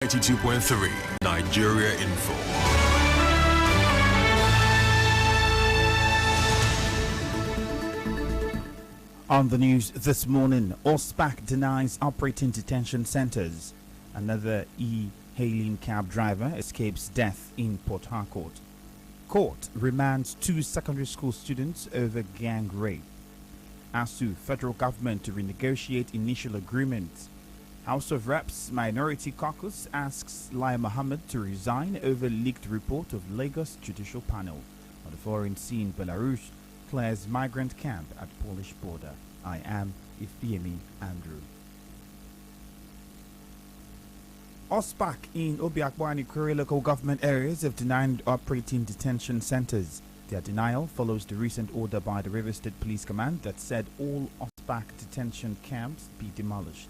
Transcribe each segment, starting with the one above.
92.3 Nigeria Info. On the news this morning, OSPAC denies operating detention centers. Another e-hailing cab driver escapes death in Port Harcourt. Court remands 2 secondary school students over gang rape. ASU federal government to renegotiate initial agreement. House of Reps Minority Caucus asks Lai Mohammed to resign over leaked report of Lagos Judicial Panel. On the foreign scene, Belarus clears migrant camp at Polish border. I am Ifiemi Andrew. OSPAC in Obiakwa and Ikure local government areas have denied operating detention centers. Their denial follows the recent order by the River State Police Command that said all OSPAC detention camps be demolished.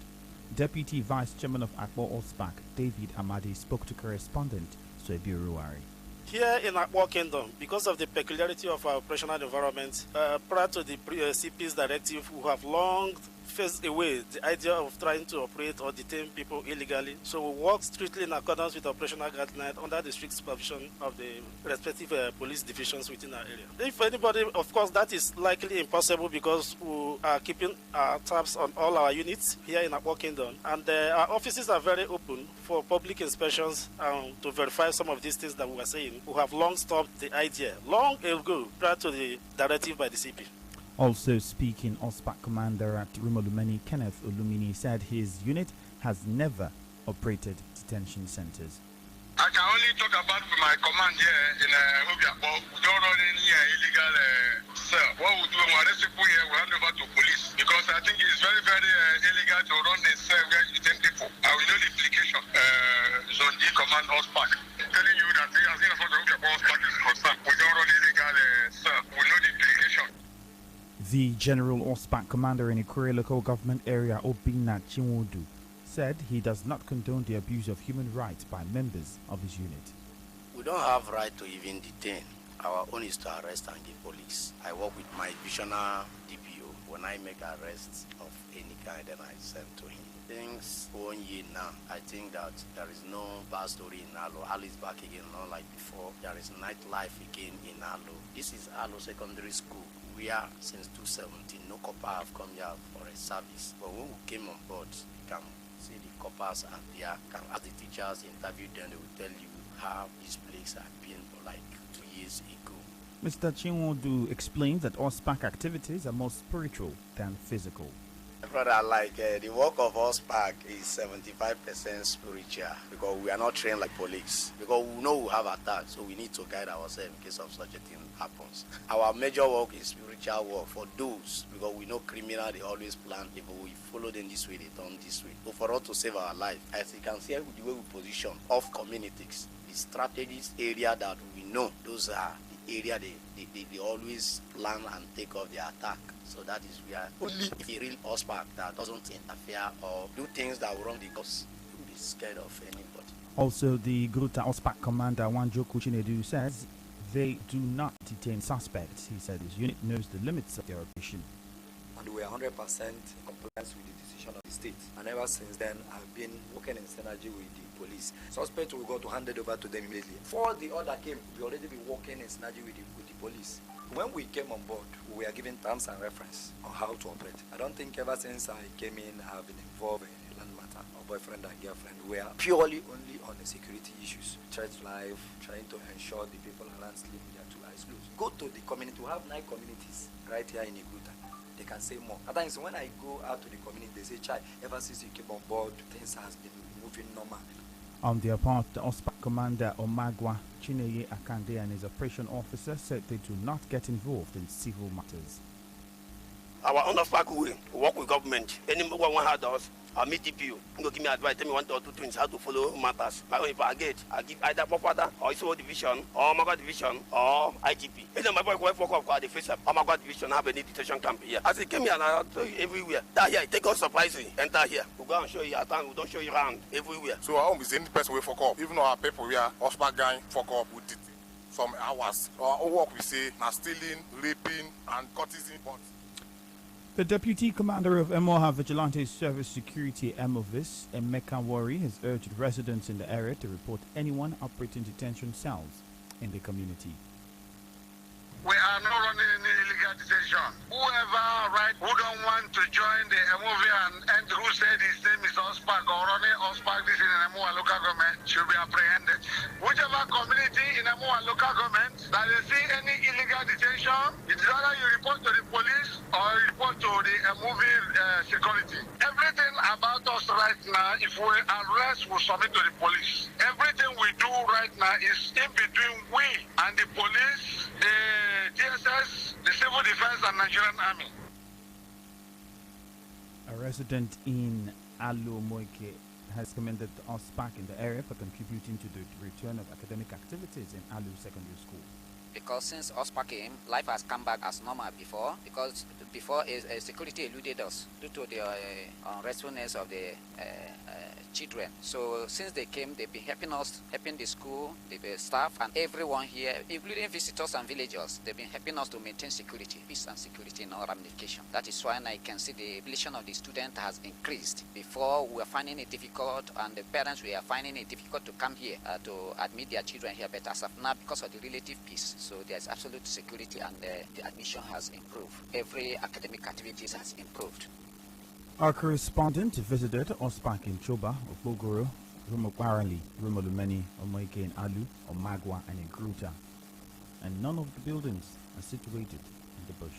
Deputy Vice Chairman of Akpo OSPAC, David Amadi, spoke to correspondent Soebi Ruwari. Here in Akpo Kingdom, because of the peculiarity of our operational environment, prior to the CP's directive, we have long faced away the idea of trying to operate or detain people illegally. So we work strictly in accordance with operational guidelines under the strict supervision of the respective police divisions within our area. If anybody, of course, that is likely impossible because we are keeping our tabs on all our units here in Akpo Kingdom. And our offices are very open for public inspections to verify some of these things that we were saying. We have long stopped the idea, long ago, prior to the directive by the CP. Also speaking, OSPAC commander at Rimolumeni, Kenneth Olumini, said his unit has never operated detention centers. I can only talk about my command here in Obiakpo. We don't run any illegal cell. What we do when we arrest people here, we hand over to police because I think it's very, very illegal to run a cell where you detain people. And we know the implication. Zone D command OSPAC. Telling you that as far as Obiakpo OSPAC is concerned, we don't run illegal cell. We know the implication. The General OSPAC commander in Ikure local government area, Obina Chinwodu, said he does not condone the abuse of human rights by members of his unit. We don't have right to even detain. Our own is to arrest and give police. I work with my divisional DPO. When I make arrests of any kind, then I send to him. Things 1 year now, I think that there is no bad story in Alo. Alo is back again, not like before. There is nightlife again in Alo. This is Alo Secondary School. We are since 2017. No copper have come here for a service. But when we came on board, you can see the coppers are there. As the teachers interview them, they will tell you how this place has been for like 2 years ago. Mr. Chinwodu explained that OSPAC activities are more spiritual than physical. Brother, like the work of OSPAC is 75% spiritual because we are not trained like police. Because we know we have attacks, so we need to guide ourselves in case of such a thing happens. Our major work is spiritual work for those because we know criminal, they always plan. If we follow them this way, they turn this way. So for us to save our life, as you can see the way we position off communities, the strategies area that we know, those are the area they always plan and take off their attack. So that is where only if a real OSPAC that doesn't interfere or do things that will wrong the cause, you'll be scared of anybody. Also, the Gruta OSPAC commander Wanjoku Chinedu says they do not detain suspects. He said his unit knows the limits of their operation. And we are 100% in compliance with the decision of the state. And ever since then, I've been working in synergy with the police. Suspects we got to hand it over to them immediately. Before the order came, we already been working in synergy with the police. When we came on board, we were given terms and reference on how to operate. I don't think ever since I came in, I've been involved in a land matter or boyfriend and girlfriend. We are purely only on the security issues. Church life, trying to ensure the people around sleep with their 2 eyes closed. Go to the community. We have 9 communities right here in Iguta. They can say more. At times when I go out to the community, they say, Chai, ever since you came on board, things has been moving normal. On their part, the OSPAC commander Omagwa Chineye Akande and his operation officer said they do not get involved in civil matters. Our own OSPAC will work with government. Anyone had us, I'll meet DPU. Give me advice, tell me 1 or 2 things, how to follow matters. If I get, I give either Popata or ISO division or Magwa division or IGP. Even my boy work for the face of Magwa division have any detention camp here. As he came here and I told you everywhere. That here, take us surprising. Enter here. We go and show you around, we don't show you around everywhere. So I won't be any person we fuck up. Even our people here, OSPAC gang fuck up with it. Some hours. Our work we say now stealing, raping and courtesan. The Deputy Commander of Emoha Vigilante Service Security Emovis, Emeka Wari, has urged residents in the area to report anyone operating detention cells in the community. We are not running any illegal detention. Whoever, who don't want to join the MOV and who said his name is Ospak or running Ospak this in Emoa local government should be apprehended. Whichever community in Emoa local government that they see any illegal detention, it's either you report to the police or you report to the MOV security. Everything about us right now, if we arrest, we submit to the police. Everything we do right now is in between we and the police, the DSS, the Civil Defense and Nigerian Army. A resident in Alu Moike has commended OSPAC in the area for contributing to the return of academic activities in Alu Secondary School. Because since OSPA came, life has come back as normal before. Because before, security eluded us due to the unrestfulness of the children. So since they came, they've been helping us, helping the school, the staff, and everyone here, including visitors and villagers. They've been helping us to maintain security, peace and security in our ramification. That is why I can see the population of the student has increased. Before, we were finding it difficult, and the parents were finding it difficult to come here to admit their children here. But as of now, because of the relative peace, so there's absolute security, and the admission has improved. Every academic activities has improved. Our correspondent visited OSPAC in Choba, Ogbogoro, Rumokwarali, Rumolumeni, Omoike in Alu, Omagwa, and in Gruta. And none of the buildings are situated in the bush.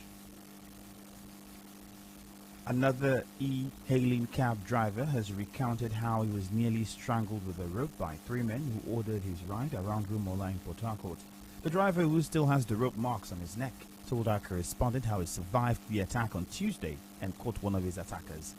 Another e-hailing cab driver has recounted how he was nearly strangled with a rope by three men who ordered his ride around Rumola in Port Harcourt. The driver, who still has the rope marks on his neck, told our correspondent how he survived the attack on Tuesday and caught one of his attackers.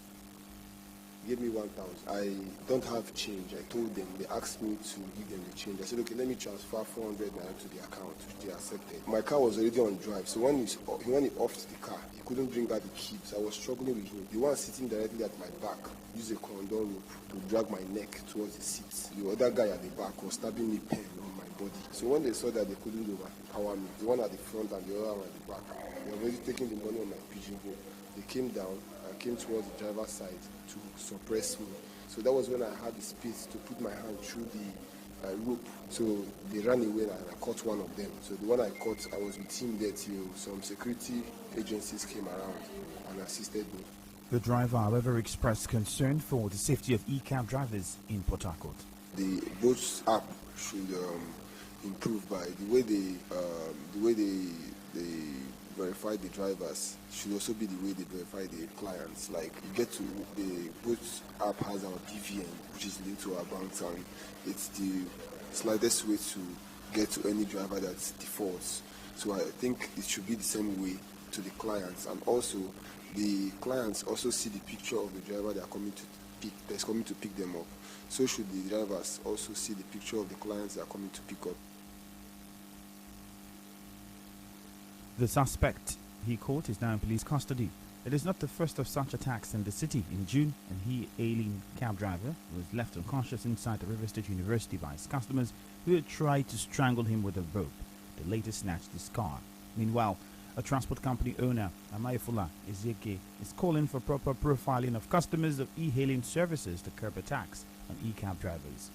Give me 1,000. I don't have change. I told them, they asked me to give them the change. I said, okay, let me transfer 400 naira to the account, which they accepted. My car was already on drive, so when he offed the car, he couldn't bring out the keys. I was struggling with him. The one sitting directly at my back used a condom rope to drag my neck towards the seat. The other guy at the back was stabbing me pen on my body. So when they saw that they couldn't overpower me, the one at the front and the other one at the back, they were already taking the money on my pigeonhole. They came down and came towards the driver's side to suppress me. So that was when I had the space to put my hand through the rope. So they ran away and I caught one of them. So the one I caught, I was with him there till some security agencies came around and assisted me. The driver, however, expressed concern for the safety of e-cab drivers in Port Harcourt. The both app should improve by the way they verify the drivers should also be the way they verify the clients. Like you get to the both app has our BVN, which is linked to our bank, and it's the slightest way to get to any driver that defaults. So I think it should be the same way to the clients, and also the clients also see the picture of the driver that's coming to pick them up. So should the drivers also see the picture of the clients that are coming to pick up. The suspect he caught is now in police custody. It is not the first of such attacks in the city. In June, an e-hailing cab driver was left unconscious inside the River State University by his customers who had tried to strangle him with a rope. They later snatched his car. Meanwhile, a transport company owner, Amayefula Ezeke, is calling for proper profiling of customers of e-hailing services to curb attacks on e-cab drivers.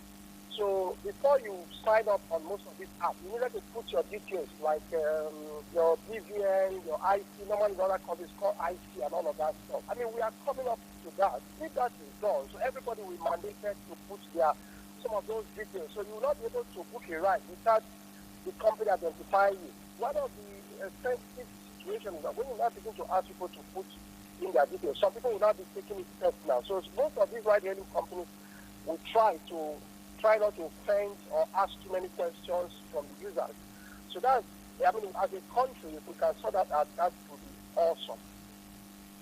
So before you sign up on most of these apps, you needed to put your details like your BVN, your IC, normally the other companies called IC and all of that stuff. I mean, we are coming up to that. If that is done, so everybody will be mandated to put some of those details. So you will not be able to book a ride without the company identifying you. One of the sensitive situations is that when you now begin to ask people to put in their details, some people will not be taking it personal. So most of these ride-hailing companies will try not to offend or ask too many questions from the users. So that's, I mean, as a country, if we can sort that out, that would be awesome.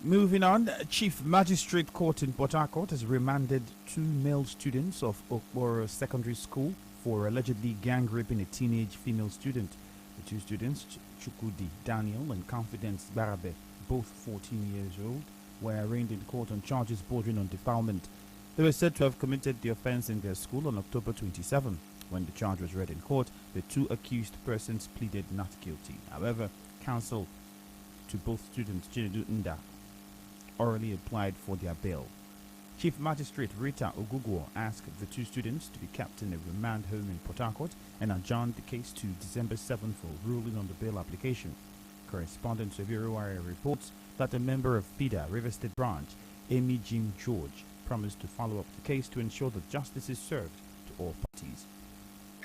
Moving on, Chief Magistrate Court in Port Harcourt has remanded two male students of Okboro Secondary School for allegedly gang raping a teenage female student. The two students, Chukudi Daniel and Confidence Barabe, both 14 years old, were arraigned in court on charges bordering on defilement. They were said to have committed the offense in their school on October 27. When the charge was read in court, the two accused persons pleaded not guilty. However, counsel to both students, Chinedu Nda, orally applied for their bail. Chief Magistrate Rita Oguguo asked the two students to be kept in a remand home in Port Harcourt and adjourned the case to December 7 for ruling on the bail application. Correspondent Severo Wire reports that a member of PIDA River State Branch, Amy Jim George, promised to follow up the case to ensure that justice is served to all parties.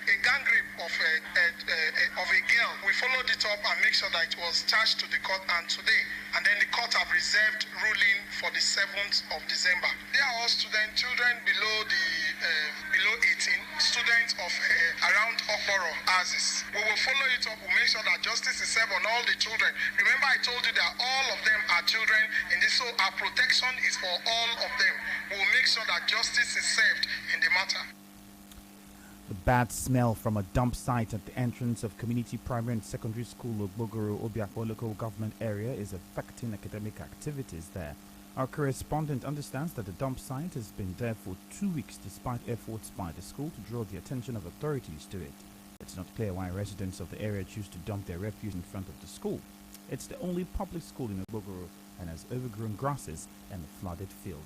A gang rape of a girl, we followed it up and make sure that it was charged to the court, and today, and then the court have reserved ruling for the 7th of December. They are all students, children below 18, students of around Okboro, Azis. We will follow it up. We'll make sure that justice is served on all the children. Remember, I told you that all of them are children in this, so our protection is for all of them. We will make sure that justice is served in the matter. The bad smell from a dump site at the entrance of Community Primary and Secondary School of Bogoro Obiakwa local government area is affecting academic activities there. Our correspondent understands that the dump site has been there for 2 weeks despite efforts by the school to draw the attention of authorities to it. It's not clear why residents of the area choose to dump their refuse in front of the school. It's the only public school in Bogoro and has overgrown grasses and a flooded field.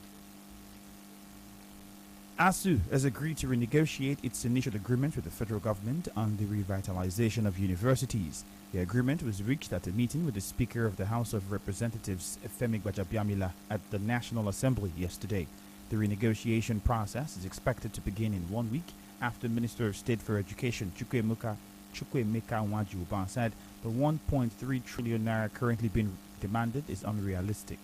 ASU has agreed to renegotiate its initial agreement with the federal government on the revitalization of universities. The agreement was reached at a meeting with the Speaker of the House of Representatives, Ifiemi at the National Assembly yesterday. The renegotiation process is expected to begin in 1 week after Minister of State for Education, Chukwuemeka Nwajuba, said the 1.3 trillion naira currently being demanded is unrealistic.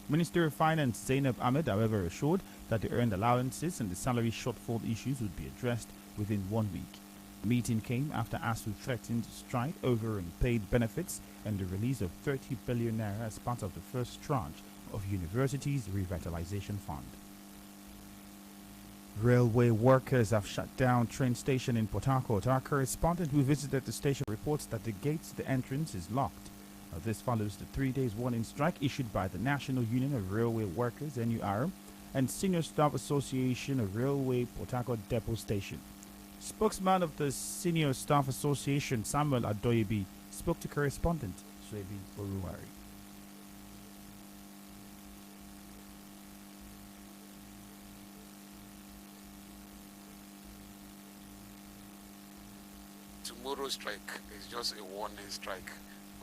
Minister of Finance Zainab Ahmed, however, assured that the earned allowances and the salary shortfall issues would be addressed within 1 week. The meeting came after ASU threatened strike over unpaid benefits and the release of 30 billion naira as part of the first tranche of Universities Revitalization Fund. Railway workers have shut down train station in Port Harcourt. Our correspondent who visited the station reports that the gates to the entrance is locked. This follows the 3 days warning strike issued by the National Union of Railway Workers, NUR, and Senior Staff Association of Railway Port Harcourt Depot Station. Spokesman of the Senior Staff Association, Samuel Adoyebi, spoke to correspondent Swebi Oruwari. Tomorrow's strike is just a warning strike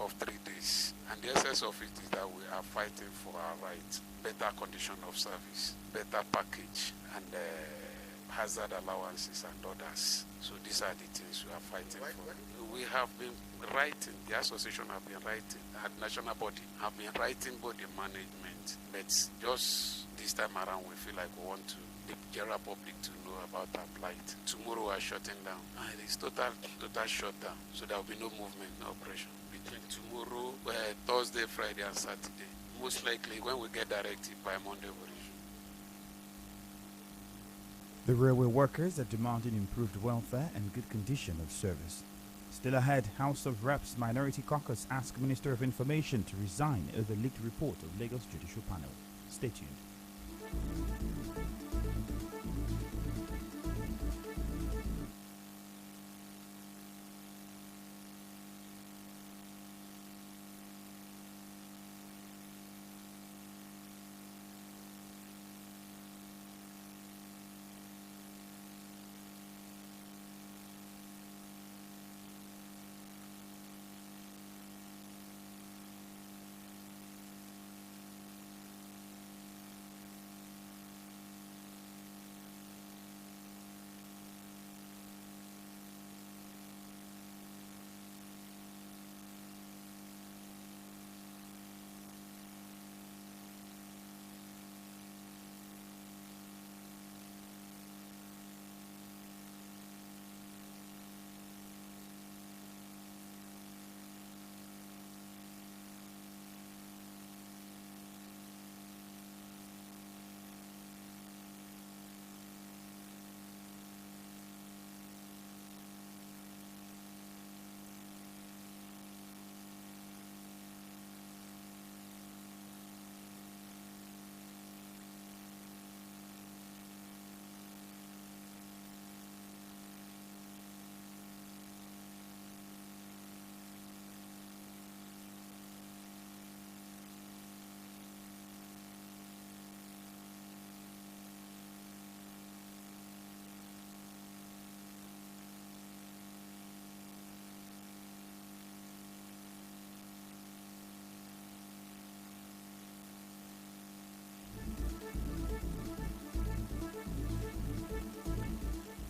of 3 days, and the essence of it is that we are fighting for our rights, better condition of service, better package, and hazard allowances and others. So these are the things we are fighting for. We have been writing, the association have been writing, the national body have been writing both the management, but just this time around we feel like we want to the general public to know about our plight. Tomorrow we are shutting down. It is total shutdown, so there will be no movement, no operation. Tomorrow, Thursday, Friday, and Saturday. Most likely, when we get directive by Monday, we resume. The railway workers are demanding improved welfare and good condition of service. Still ahead, House of Reps Minority Caucus ask Minister of Information to resign over leaked report of Lagos Judicial Panel. Stay tuned.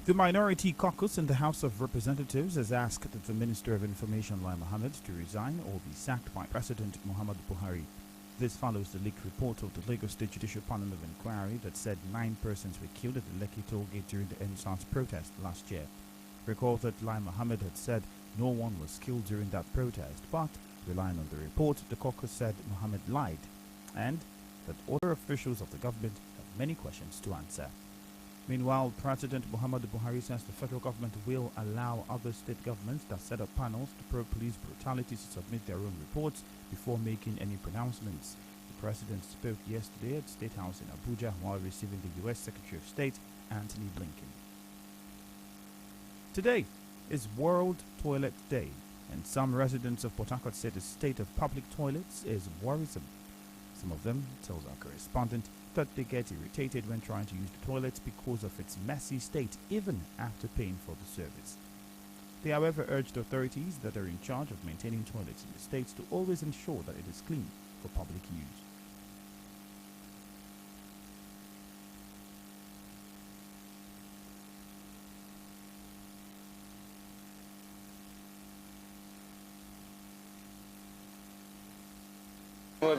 The minority caucus in the House of Representatives has asked the Minister of Information, Lai Mohammed, to resign or be sacked by President Muhammadu Buhari. This follows the leaked report of the Lagos State Judicial Panel of Inquiry that said 9 persons were killed at the Lekki toll gate during the NSAS protest last year. Recall that Lai Mohammed had said no one was killed during that protest, but relying on the report, the caucus said Mohammed lied, and that other officials of the government have many questions to answer. Meanwhile, President Muhammadu Buhari says the federal government will allow other state governments that set up panels to probe police brutality to submit their own reports before making any pronouncements. The president spoke yesterday at State House in Abuja while receiving the U.S. Secretary of State, Antony Blinken. Today is World Toilet Day, and some residents of Port Harcourt said the state of public toilets is worrisome. Some of them tells our correspondent that they get irritated when trying to use the toilets because of its messy state, even after paying for the service. They, however, urged authorities that are in charge of maintaining toilets in the states to always ensure that it is clean for public use.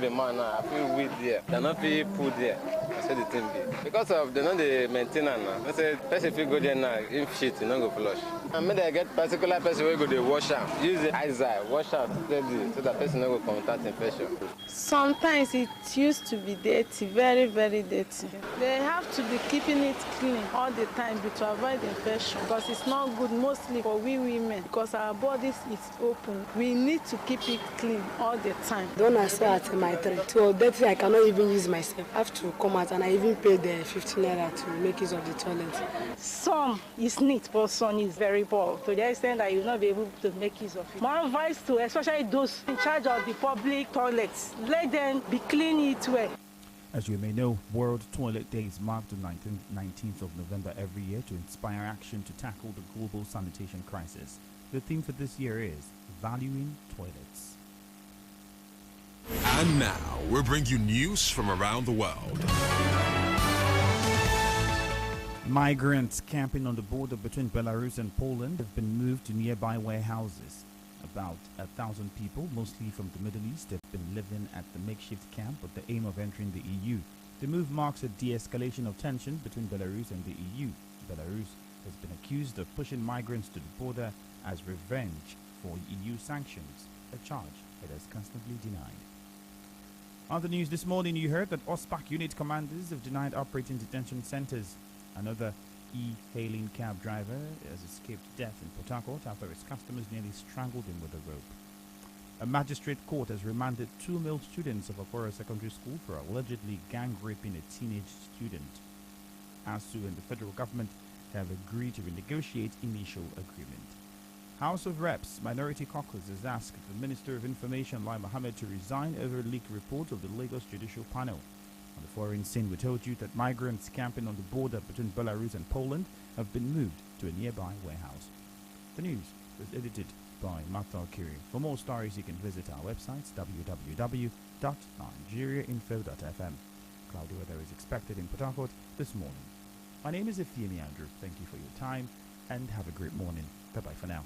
Be man, I feel weed there. They not feel put there. I said the thing be. Because of they know the maintenance now. I said person if you go there now, if shit, you not go flush. And maybe I get particular person where go they wash out. Use the eyes wash out steady so that person not go contact infection. Sometimes it used to be dirty, very, very dirty. They have to be keeping it clean all the time to avoid infection because it's not good mostly for we women because our bodies is open. We need to keep it clean all the time. Don't I say at my trade. So that's why I cannot even use myself. I have to come out and I even pay the 15 naira to make use of the toilet. Some is neat, but some is very poor. To the extent that you will not be able to make use of it. My advice to especially those in charge of the public toilets, let them be clean it well. As you may know, World Toilet Day is marked on 19th of November every year to inspire action to tackle the global sanitation crisis. The theme for this year is Valuing Toilets. And now, we'll bring you news from around the world. Migrants camping on the border between Belarus and Poland have been moved to nearby warehouses. About 1,000 people, mostly from the Middle East, have been living at the makeshift camp with the aim of entering the EU. The move marks a de-escalation of tension between Belarus and the EU. Belarus has been accused of pushing migrants to the border as revenge for EU sanctions, a charge it has constantly denied. On the news this morning, you heard that OSPAC unit commanders have denied operating detention centers. Another e-hailing cab driver has escaped death in Port Harcourt after his customers nearly strangled him with a rope. A magistrate court has remanded 2 male students of Akora Secondary School for allegedly gang raping a teenage student. ASU and the federal government have agreed to renegotiate initial agreement. House of Reps Minority Caucus has asked the Minister of Information, Lai Mohammed, to resign over a leaked report of the Lagos Judicial Panel. On the foreign scene, we told you that migrants camping on the border between Belarus and Poland have been moved to a nearby warehouse. The news was edited by Martha Kiri. For more stories, you can visit our websites www.nigeriainfo.fm. Cloudy weather is expected in Port Harcourt this morning. My name is Ifiemi. Thank you for your time and have a great morning. Bye-bye for now.